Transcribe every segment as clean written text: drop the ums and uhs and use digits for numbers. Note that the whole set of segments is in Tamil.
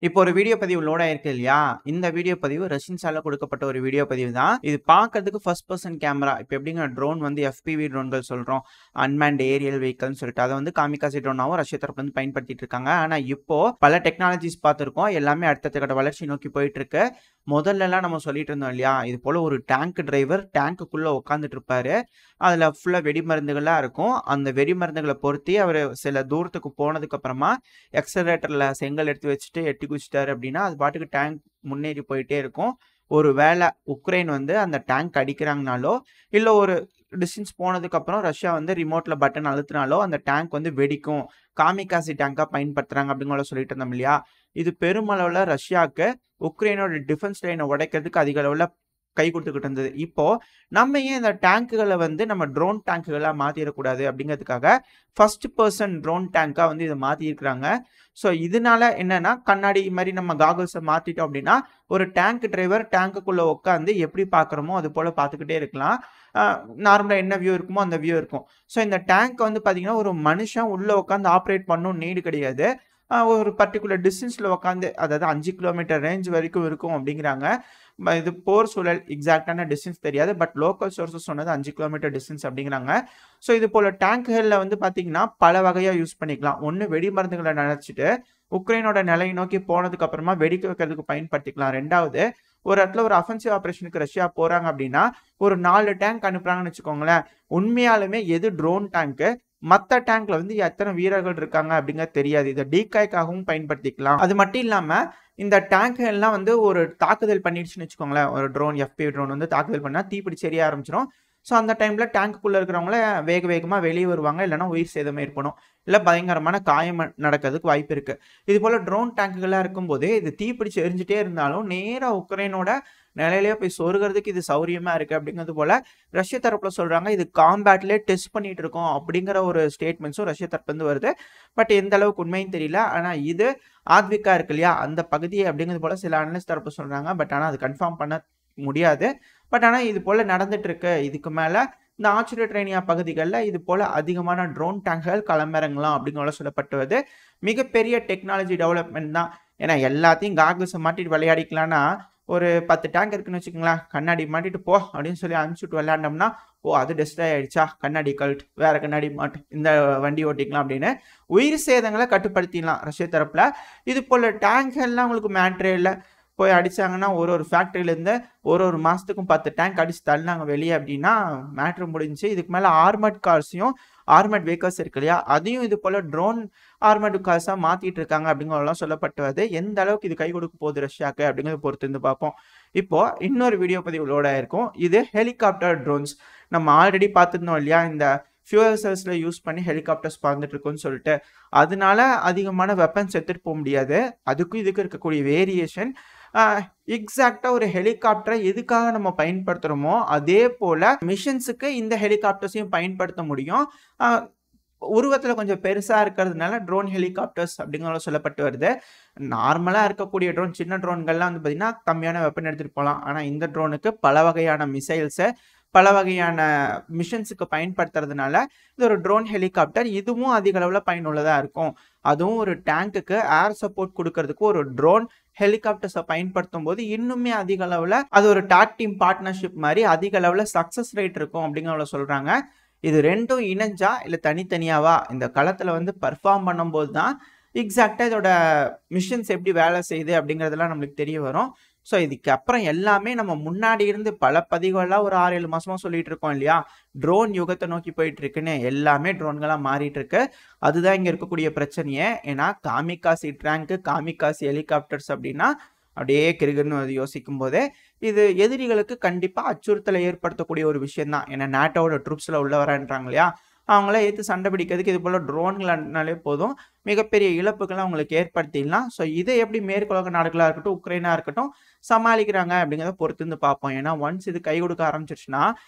இப்போ ஒரு வீடியோ பதிவு லோட் ஆயிருக்கு இல்லையா? இந்த வீடியோ பதிவு ரஷ்யன்ஸால கொடுக்கப்பட்ட ஒரு வீடியோ பதிவு தான். இது பார்க்கறதுக்கு ஃபர்ஸ்ட் பெர்சன் கேமரா. இப்ப எப்படிங்க ட்ரோன் வந்து FPV ட்ரோன்கள் சொல்றோம். அன்மேன்ட் ஏரியல் வெஹிக்கிள்னு சொல்லிட்டு அத வந்து காமிகாசி ட்ரோனாவும் ரஷ்ய தரப்புல இருந்து பயன்படுத்திட்டு இருக்காங்க. ஆனா இப்போ பல டெக்னாலஜிஸ் பார்த்திருக்கோம். எல்லாமே அடுத்தடுத்த கட்ட வளர்ச்சி நோக்கி போயிட்டு இருக்கு. முதல்லலாம் நம்ம சொல்லிட்டு இருந்தோம் இல்லையா? இது போல ஒரு டேங்க் டிரைவர் டேங்க்குக்குள்ள உட்கார்ந்துட்டு இருப்பாரு. அதுல ஃபுல்லா வெடிமருந்துகளா இருக்கும். அந்த வெடிமருந்துகள பொருத்தி அவரு சில தூரத்துக்கு போனதுக்கு அப்புறமா எக்ஸலரேட்டர்ல செங்கல் எடுத்து வச்சுட்டு எட்டி குதிச்சிட்டாரு அப்படின்னா, அது பாட்டுக்கு டேங்க் முன்னேறி போயிட்டே இருக்கும். ஒரு வேள உக்ரைன் வந்து அந்த டேங்க் அடிக்கிறாங்கனாலோ, இல்ல ஒரு டிஸ்டன்ஸ் போனதுக்கப்புறம் ரஷ்யா வந்து ரிமோட்ல பட்டன் அழுத்துனாலோ, அந்த டேங்க் வந்து வெடிக்கும். காமிகாசி டேங்கா பயன்படுத்துறாங்க அப்படிங்கிற சொல்லிட்டு இருந்தோம் இல்லையா? இது பெருமளவுல ரஷ்யாக்கு உக்ரைனோட டிஃபென்ஸ் லைன உடைக்கிறதுக்கு அதிக அளவுல கை குடுத்துக்கிட்டு இருந்தது. இப்போ நம்ம ஏன் இந்த டேங்க்குகள வந்து நம்ம ட்ரோன் டேங்க்குகளா மாத்திறக்கூடாது அப்படிங்கிறதுக்காக, ஃபர்ஸ்ட் பெர்சன் ட்ரோன் டேங்க்கா வந்து இத மாத்தியிருக்கிறாங்க. ஸோ இதனால என்னன்னா, கண்ணாடி மாரி நம்ம காகுல்ஸ மாத்திட்டோம் அப்படின்னா, ஒரு டேங்க் டிரைவர் டேங்க்குக்குள்ள உட்காந்து எப்படி பார்க்குறோமோ, அது போல பார்த்துக்கிட்டே இருக்கலாம். அ நார்மலா என்ன வியூ இருக்குமோ, அந்த வியூ இருக்கும். ஸோ இந்த டேங்க் வந்து பார்த்தீங்கன்னா, ஒரு மனுஷன் உள்ள உட்காந்து ஆப்பரேட் பண்ணணும்னு நீடு கிடையாது. ஒரு பர்ட்டிகுலர் டிஸ்டன்ஸ்ல உட்காந்து அதாவது 5 கிலோமீட்டர் ரேஞ்ச் வரைக்கும் இருக்கும் அப்படிங்கிறாங்க. இது போர் சூழல் எக்ஸாக்ட்டான டிஸ்டன்ஸ் தெரியாது. பட் லோக்கல் சோர்சஸ் சொன்னது 5 கிலோமீட்டர் டிஸ்டன்ஸ் அப்படிங்கிறாங்க. ஸோ இது போல டேங்க்குகள்ல வந்து பார்த்தீங்கன்னா, பல வகையா யூஸ் பண்ணிக்கலாம். ஒண்ணு வெடிமருந்துகள நெனச்சுட்டு, உக்ரைனோட நிலையை நோக்கி போனதுக்கு அப்புறமா வெடிக்க வைக்கிறதுக்கு பயன்படுத்திக்கலாம். 2வது ஒரு இடத்துல ஒரு அஃபென்சிவ் ஆப்பரேஷனுக்கு ரஷ்யா போறாங்க அப்படின்னா, ஒரு 4 டேங்க் அனுப்புறாங்கன்னு வச்சுக்கோங்களேன். உண்மையாலுமே எது ட்ரோன் டேங்க்கு, மத்த டேங்க்ல வந்து எத்தன வீரர்கள் இருக்காங்க அப்படிங்கிறது தெரியாது. இத டீகாய்க்காகவும் பயன்படுத்திக்கலாம். அது மட்டும் இல்லாம, இந்த டேங்க் எல்லாம் வந்து ஒரு தாக்குதல் பண்ணிடுச்சுன்னு வச்சுக்கோங்களேன். ஒரு ட்ரோன் FPV ட்ரோன் வந்து தாக்குதல் பண்ணா தீப்பிடிச்சு எரிய ஆரம்பிச்சுரும். ஸோ அந்த டைம்ல டேங்க்குள்ள இருக்கிறவங்கள வேக வேகமா வெளிய வருவாங்க. இல்லன்னா உயிர் சேதம் ஏற்படும். இல்ல பயங்கரமான காயம் நடக்கிறதுக்கு வாய்ப்பு இருக்கு. இது போல ட்ரோன் டேங்குகளா இருக்கும்போது, இது தீப்பிடிச்சு எரிஞ்சுட்டே இருந்தாலும், நேரா உக்ரைனோட நிலையிலேயே போய் சொருகுறதுக்கு இது சௌரியமா இருக்கு அப்படிங்கிறது போல ரஷ்ய தரப்புல சொல்றாங்க. இது காம்பேட்லயே டெஸ்ட் பண்ணிட்டு இருக்கோம் அப்படிங்கிற ஒரு ஸ்டேட்மெண்ட்ஸும் ரஷ்ய தரப்புலருந்து வருது. பட் எந்த அளவுக்கு உண்மைன்னு தெரியல. ஆனா இது ஆத்விகா இருக்கு இல்லையா? அந்த பகுதி அப்படிங்கிறது போல சில அனலிஸ்ட் தரப்பு சொல்றாங்க. பட் ஆனா அது கன்ஃபார்ம் பண்ண முடியாது. பட் ஆனா இது போல நடந்துட்டு இருக்கு. இதுக்கு மேல இந்த ஆச்சுரேட்ரேனியா பகுதிகள்ல இது போல அதிகமான ட்ரோன் டேங்குகள் களமிறங்கலாம் அப்படிங்கிற சொல்லப்பட்டு வருது. மிகப்பெரிய டெக்னாலஜி டெவலப்மெண்ட் தான். ஏன்னா எல்லாத்தையும் காகுல்ஸ மாட்டிட்டு விளையாடிக்கலாம்னா, ஒரு 10 டேங்க் இருக்குன்னு வச்சுக்கங்களேன். கண்ணாடி மாட்டிட்டு போ அப்படின்னு சொல்லி அனுப்பிச்சுட்டு விளையாண்டோம்னா, ஓ! அது டெஸ்ட்ராய் ஆயிடுச்சா? கண்ணாடி கழட்டு. வேற கண்ணாடி மாட்டு. இந்த வண்டி ஓட்டிக்கலாம் அப்படின்னு உயிர் சேதங்கள கட்டுப்படுத்திடலாம் ரஷ்ய தரப்புல. இது போல டேங்க்கள்லாம் உங்களுக்கு மேட்டரே இல்ல. போய் அடிச்சாங்கன்னா ஒரு ஃபேக்டரியிலேருந்து ஒரு மாசத்துக்கும் 10 டேங்க் அடிச்சு தள்ளினாங்க வெளிய அப்படின்னா மேட்டர் முடிஞ்சுச்சு. இதுக்கு மேல ஆர்மர்ட் கார்ஸையும் ஆர்மர்ட் வெஹிக்கிள்ஸ் இருக்கு இல்லையா? அதையும் இது போல ட்ரோன் ஆர்மர்ட் கார்ஸா மாத்திட்டு இருக்காங்க அப்படிங்கிறதெல்லாம் சொல்லப்பட்டு வருது. எந்த அளவுக்கு இது கை கொடுக்க போகுது ரஷ்யாக்கு அப்படிங்கிறத பொறுத்து இருந்து பார்ப்போம். இப்போ இன்னொரு வீடியோ பதிவு லோட் ஆயிருக்கும். இது ஹெலிகாப்டர் ட்ரோன்ஸ். நம்ம ஆல்ரெடி பார்த்துருந்தோம் இல்லையா? இந்த ஃபியூயல் செல்ஸ்ல யூஸ் பண்ணி ஹெலிகாப்டர்ஸ் பறந்துட்டு இருக்குன்னு சொல்லிட்டு. அதனால அதிகமான வெப்பன்ஸ் எடுத்துட்டு போ முடியாது. அதுக்கும் இதுக்கும் இருக்கக்கூடிய வேரியேஷன் எக்ஸாக்ட்டா ஒரு ஹெலிகாப்டர எதுக்காக நம்ம பயன்படுத்துறோமோ, அதே போல மிஷன்ஸுக்கு இந்த ஹெலிகாப்டர்ஸையும் பயன்படுத்த முடியும். அ உருவத்தில கொஞ்சம் பெருசா இருக்கிறதுனால ட்ரோன் ஹெலிகாப்டர்ஸ் அப்படிங்கிற சொல்லப்பட்டு வருது. நார்மலா இருக்கக்கூடிய ட்ரோன் சின்ன ட்ரோன்கள்லாம் வந்து பார்த்தீங்கன்னா, கம்மியான வெப்பன் எடுத்துட்டு போலாம். ஆனா இந்த ட்ரோனுக்கு பல வகையான மிசைல்ஸ பல வகையான மிஷன்ஸுக்கு பயன்படுத்துறதுனால, இது ஒரு ட்ரோன் ஹெலிகாப்டர். இதுவும் அதிக அளவுல பயனுள்ளதா இருக்கும். அதுவும் ஒரு டேங்க்குக்கு ஏர் சப்போர்ட் குடுக்கறதுக்கு ஒரு ட்ரோன் ஹெலிகாப்டர்ஸ பயன்படுத்தும்போது, இன்னுமே அதிக அளவுல அது ஒரு டாக் டீம் பார்ட்னர்ஷிப் மாரி அதிக அளவுல சக்சஸ் ரேட் இருக்கும் அப்படிங்கிறத சொல்றாங்க. இது 2ம் இணைஞ்சா, இல்ல தனித்தனியாவா இந்த களத்துல வந்து பெர்ஃபார்ம் பண்ணும்போது தான், எக்ஸாக்ட்டா இதோட மிஷன்ஸ் எப்படி வேலை செய்யுது அப்படிங்கிறதெல்லாம் நம்மளுக்கு தெரிய வரும். ஸோ இதுக்கப்புறம் எல்லாமே நம்ம முன்னாடி இருந்து பல பதிவுகளா ஒரு 6, 7 மாசமா சொல்லிட்டு இருக்கோம் இல்லையா? ட்ரோன் யுகத்த நோக்கி போயிட்டு இருக்குன்னு. எல்லாமே ட்ரோன்களா மாறிட்டு இருக்கு. அதுதான் இங்க இருக்கக்கூடிய பிரச்சனையே. ஏன்னா காமிகாசி டேங்க், காமிகாசி ஹெலிகாப்டர்ஸ் அப்படின்னா, அப்படியே கிறுகிறுன்னு யோசிக்கும்போதே, இது எதிரிகளுக்கு கண்டிப்பா அச்சுறுத்தலை ஏற்படுத்தக்கூடிய ஒரு விஷயம் தான். ஏன்னா நேட்டோவோட ட்ரூப்ஸ்ல உள்ள வரேன்றாங்க இல்லையா? அவங்கள எதிர்த்து சண்டை பிடிக்கிறதுக்கு இது போல ட்ரோன்கள் அனுப்புனாலே போதும். மிகப்பெரிய இழப்புகள அவங்களுக்கு ஏற்படுத்திடலாம். ஸோ இத எப்படி மேற்குலக நாடுகளா இருக்கட்டும், உக்ரைனா இருக்கட்டும் சமாளிக்கிறாங்க அப்படிங்கிறத பொறுத்து இருந்து பார்ப்போம். ஏன்னா ஒன்ஸ் இது கை கொடுக்க ஆரம்பிச்சிருச்சுன்னா,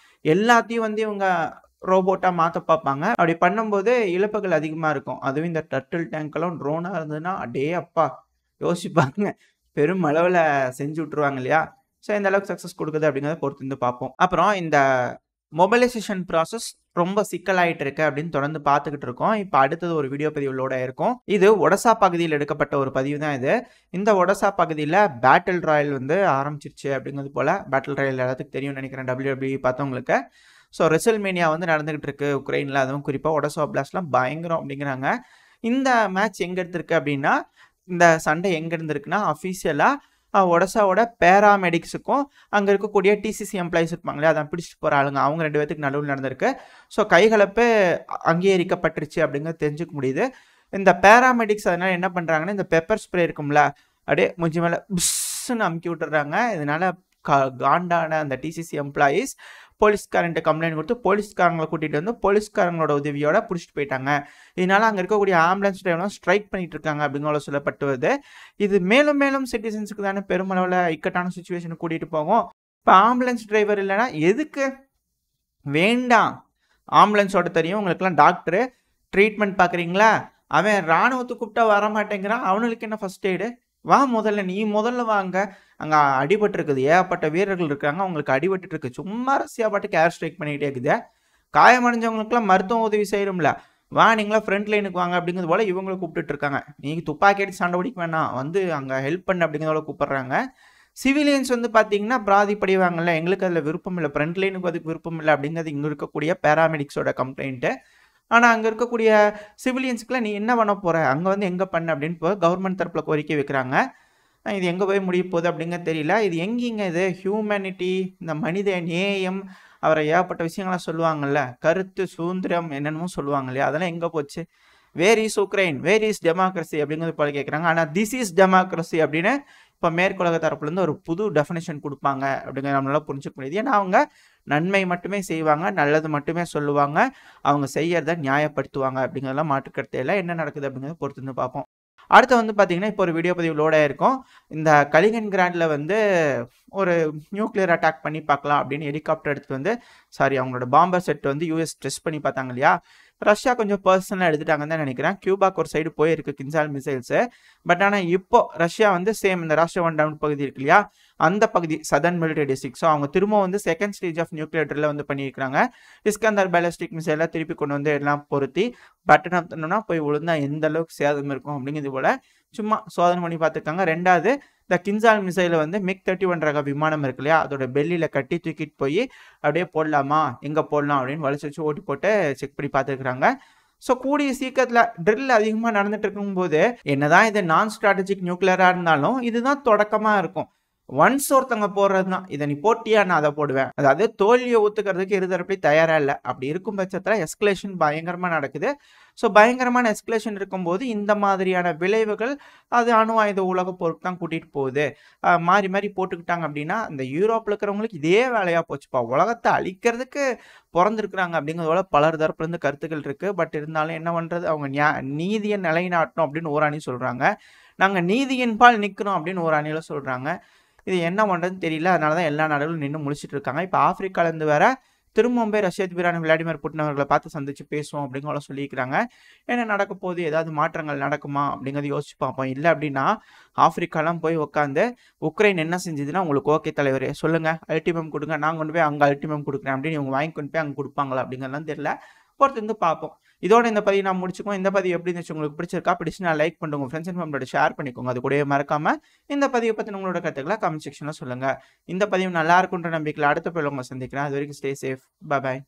எல்லாத்தையும் வந்து இவங்க ரோபோட்டா மாத்த பார்ப்பாங்க. அப்படி பண்ணும்போது இழப்புகள் அதிகமா இருக்கும். அதுவும் இந்த டர்ட்டில் டேங்க்லாம் ட்ரோனா இருந்ததுன்னா, அடே அப்பா! யோசிச்சு பாருங்க. பெரும் அளவுல செஞ்சு விட்டுருவாங்க இல்லையா? ஸோ எந்த அளவுக்கு சக்சஸ் குடுக்குது அப்படிங்கிறத பொறுத்து இருந்து பார்ப்போம். அப்புறம் இந்த மொபைலைசேஷன் ப்ராசஸ் ரொம்ப சிக்கலாயிட்டு இருக்கு அப்படின்னு தொடர்ந்து பார்த்துக்கிட்டு இருக்கோம். இப்போ அடுத்தது ஒரு வீடியோ பதிவு லோட் ஆயிருக்கும். இது ஒடசா பகுதியில் எடுக்கப்பட்ட ஒரு பதிவு தான் இது. இந்த ஒடசா பகுதியில் பேட்டில் ராயல் வந்து ஆரம்பிச்சிருச்சு அப்படிங்கிறது போல. பேட்டில் ராயல் எல்லாத்துக்கும் தெரியும்னு நினைக்கிறேன் WWE பார்த்தவங்களுக்கு. ஸோ ரெசல்மேனியா வந்து நடந்துகிட்டு இருக்கு உக்ரைனில், அதுவும் குறிப்பாக ஒடசா பிளாஸ்ட்லாம் பயங்கரம் அப்படிங்கிறாங்க. இந்த மேட்ச் எங்கே எடுத்திருக்கு அப்படின்னா, இந்த சண்டை எங்கே இருந்திருக்குன்னா அஃபீஷியலாக ஒடசாவோட பேராமெடிக்ஸுக்கும் அங்கே இருக்கக்கூடிய டிசிசி எம்ப்ளாயிஸ் இருப்பாங்களே, அதான் பிடிச்சிட்டு போகிற ஆளுங்க, அவங்க 2 பேத்துக்கு நடுவில் நடந்திருக்கு. ஸோ கைகலப்பு அங்கீகரிக்கப்பட்டுருச்சு அப்படிங்கிறது தெரிஞ்சுக்க முடியுது. இந்த பேராமெடிக்ஸ் அதனால் என்ன பண்ணுறாங்கன்னா, இந்த பெப்பர் ஸ்ப்ரே இருக்கும்ல, அப்படியே மூஞ்சி மேலே புஷ்ன்னு அமுக்கி விட்டுறாங்க. இதனால் காண்டான அந்த டிசிசி எம்ப்ளாயிஸ் போலீஸ்காரன்ட்டு கம்ப்ளைண்ட் கொடுத்து போலீஸ்காரங்களை கூட்டிகிட்டு வந்து போலீஸ்காரங்களோட உதவியோட பிடிச்சிட்டு போயிட்டாங்க. இதனால் அங்கே இருக்கக்கூடிய ஆம்புலன்ஸ் டிரைவர்லாம் ஸ்ட்ரைக் பண்ணிட்டு இருக்காங்க அப்படிங்கிற சொல்லப்பட்டு வருது. இது மேலும் மேலும் சிட்டிசன்ஸுக்கு தானே பெருமளவில் இக்கட்டான சுச்சுவேஷனுக்கு கூட்டிகிட்டு போகும். இப்போ ஆம்புலன்ஸ் டிரைவர் இல்லைன்னா எதுக்கு வேண்டாம். ஆம்புலன்ஸோட தெரியும் உங்களுக்குலாம் டாக்டரு ட்ரீட்மெண்ட் பார்க்குறீங்களா, அவன் இராணுவத்துக்கு கூப்பிட்டா வரமாட்டேங்கிறான், அவனுக்கு என்ன ஃபஸ்ட் எய்டு? வா முதல்ல, நீ முதல்ல வாங்க. அங்கே அடிபட்டுருக்குது, ஏகப்பட்ட வீரர்கள் இருக்காங்க, அவங்களுக்கு அடிபட்டு இருக்கு. சும்மா ரஷ்யா பாட்டுக்கு ஏர் ஸ்ட்ரைக் பண்ணிக்கிட்டே இருக்குது. காயமடைஞ்சவங்களுக்குலாம் மருத்துவ உதவி செய்யணும்ல, வா நீங்களாம் ஃப்ரண்ட் லைனுக்கு வாங்க அப்படிங்கிறது போல் இவங்களை கூப்பிட்டு இருக்காங்க. நீங்கள் துப்பாக்கி எடுத்து சண்டை பிடிக்க வேணாம், வந்து அங்கே ஹெல்ப் பண்ணு அப்படிங்கிறத கூப்பிட்றாங்க. சிவிலியன்ஸ் வந்து பார்த்தீங்கன்னா பிராதிப்படைவாங்கல்ல, எங்களுக்கு அதில் விருப்பம் இல்லை, ஃப்ரண்ட் லைனுக்கு அதுக்கு விருப்பம் இல்லை அப்படிங்கிறது இங்கே இருக்கக்கூடிய பேராமெடிக்ஸோட கம்ப்ளைண்ட்டு. ஆனால் அங்கே இருக்கக்கூடிய சிவிலியன்ஸுக்குலாம் நீ என்ன பண்ண போகிற, அங்கே வந்து எங்கே பண்ண அப்படின்னு கவர்மெண்ட் தரப்பில் கோரிக்கை வைக்கிறாங்க. இது எங்கே போய் முடிய போகுது அப்படிங்கிறது தெரியல. இது எங்கேங்க இது ஹியூமனிட்டி, இந்த மனித நேயம், அவரை ஏகப்பட்ட விஷயங்கள்லாம் சொல்லுவாங்கள்ல, கருத்து சுதந்திரம் என்னென்னமோ சொல்லுவாங்க இல்லையா, அதெல்லாம் எங்கே போச்சு? Where is Ukraine, where is democracy அப்படிங்கிறது போல கேட்குறாங்க. ஆனால் திஸ் இஸ் டெமோக்ரஸி அப்படின்னு இப்போ மேற்குலக தரப்புலேருந்து ஒரு புது டெஃபினேஷன் கொடுப்பாங்க அப்படிங்கிற நம்மளால புரிஞ்சுக்க முடியுது. ஏன்னா அவங்க நன்மை மட்டுமே செய்வாங்க, நல்லது மட்டுமே சொல்லுவாங்க, அவங்க செய்யறதை நியாயப்படுத்துவாங்க அப்படிங்கிறதெல்லாம் மாற்றுக்கருத்து இல்லை. என்ன நடக்குது அப்படிங்கிறத பொறுத்து வந்து பார்ப்போம். அடுத்து வந்து பார்த்தீங்கன்னா, இப்போ ஒரு வீடியோ பதிவு லோட் ஆயிருக்கும். இந்த கலிங்கன் கிராண்டில் வந்து ஒரு நியூக்ளியர் அட்டாக் பண்ணி பார்க்கலாம் அப்படின்னு ஹெலிகாப்டர் எடுத்துகிட்டு வந்து அவங்களோட பாம்பர் செட் வந்து யூஎஸ் டெஸ்ட் பண்ணி பார்த்தாங்க இல்லையா, ரஷ்யா கொஞ்சம் பர்சனலாக எடுத்துட்டாங்கன்னு தான் நினைக்கிறேன். கியூபாக்கு ஒரு சைடு போயிருக்கு கின்சால் மிசைல்ஸு. பட் ஆனால் இப்போ ரஷ்யா வந்து சேம் இந்த ராஷ்டிரா ஒன் டவுன் பகுதி இருக்கு இல்லையா, அந்த பகுதி சதர்ன் மிலிட்டரி டிஸ்ட்ரிக்ட், ஸோ அவங்க திரும்ப வந்து செகண்ட் ஸ்டேஜ் ஆஃப் நியூக்ளியர் ட்ரில்ல வந்து பண்ணியிருக்காங்க. இஸ்கந்தர் பேலிஸ்டிக் மிசைலாம் திருப்பி கொண்டு வந்து எல்லாம் பொருத்தி பட்டன் அமுத்தினோம்னா போய் விழுந்தா எந்த அளவுக்கு சேதம் இருக்கும் அப்படிங்கிறது போல சும்மா சோதனை பண்ணி பார்த்துருக்காங்க. ரெண்டாவது, இந்த கின்சால் மிசைல வந்து MiG-31 ரக விமானம் இருக்கு இல்லையா, அதோட பெல்லியில் கட்டி தூக்கிட்டு போய் அப்படியே போடலாமா, எங்கே போடலாம் அப்படின்னு வலிச்சு வச்சு ஓட்டி போட்டு செக் பண்ணி பார்த்துருக்குறாங்க. ஸோ கூடிய சீக்கிரத்தில் ட்ரில் அதிகமாக நடந்துட்டு இருக்கும்போது என்னதான் இது நான் ஸ்ட்ராட்டஜிக் நியூக்ளியராக இருந்தாலும் இதுதான் தொடக்கமாக இருக்கும். ஒன்ஸ் ஒருத்தங்க போடுறது தான், இதை நீ போட்டியா நான் அதை போடுவேன், அதாவது தோல்வியை ஒத்துக்கிறதுக்கு இருதரப்படி தயாராக இல்லை. அப்படி இருக்கும் பட்சத்தில் எஸ்கலேஷன் பயங்கரமாக நடக்குது. ஸோ பயங்கரமான எஸ்கலேஷன் இருக்கும்போது இந்த மாதிரியான விளைவுகள் அது அணு ஆயுத உலக போருக்கு தான் கூட்டிகிட்டு போகுது. மாறி மாறி போட்டுக்கிட்டாங்க அப்படின்னா இந்த யூரோப்பில் இருக்கிறவங்களுக்கு இதே வேலையாக போச்சுப்பா, உலகத்தை அழிக்கிறதுக்கு பிறந்திருக்கிறாங்க அப்படிங்கிறதோட பலர் தரப்புலேருந்து கருத்துக்கள் இருக்குது. பட் இருந்தாலும் என்ன பண்ணுறது, அவங்க நீதியை நிலைநாட்டணும் அப்படின்னு ஒரு அணி சொல்கிறாங்க, நாங்கள் நீதியின் பால் நிற்கிறோம் அப்படின்னு ஒரு அணியில் சொல்கிறாங்க. இது என்ன பண்ணுறதுன்னு தெரியல. அதனால தான் எல்லா நாடுகளும் நின்று முடிச்சுட்டு இருக்காங்க. இப்போ ஆப்பிரிக்காலேருந்து வேற திரும்பவும் போய் ரஷ்ய அதிபரான விளாடிமிர் புட்டின் அவர்களை பார்த்து சந்திச்சு பேசுவோம் அப்படிங்கிற சொல்லியிருக்கிறாங்க. என்ன நடக்க போகுது, ஏதாவது மாற்றங்கள் நடக்குமா அப்படிங்கிறத யோசிச்சு பார்ப்போம். இல்லை அப்படின்னா ஆப்பிரிக்காலாம் போய் உட்காந்து உக்ரைன் என்ன செஞ்சதுன்னா உங்களுக்கு ஓகே தலைவரே சொல்லுங்கள், அல்டிமேம் கொடுங்க, நான் கொண்டு போய் அங்கே அல்டிமேம் கொடுக்குறேன் அப்படின்னு இவங்க வாங்கி கொண்டு போய் அங்கே கொடுப்பாங்களா அப்படிங்கிறலாம் தெரியல. பொறுத்து வந்து பார்ப்போம். இதோட இந்த பதிவு நான் முடிச்சுக்கோம். இந்த பதிவு எப்படி இருந்துச்சு, உங்களுக்கு பிடிச்சிருக்கா, பிடிச்சுனா லைக் பண்ணுங்க, ஃப்ரெண்ட்ஸ் அண்ட் ஃபேமிலியோட ஷேர் பண்ணிக்கோங்க. அது கூடவே மறக்காம இந்த பதிவை பற்றி உங்களோட கருத்துக்களை கமெண்ட் செக்ஷனில் சொல்லுங்கள். இந்த பதிவு நல்லா இருக்குன்ற நம்பிக்கையில் அடுத்த பதிவில் உங்களை சந்திக்கிறேன். அது வரைக்கும் ஸ்டே சேஃப், பாய்.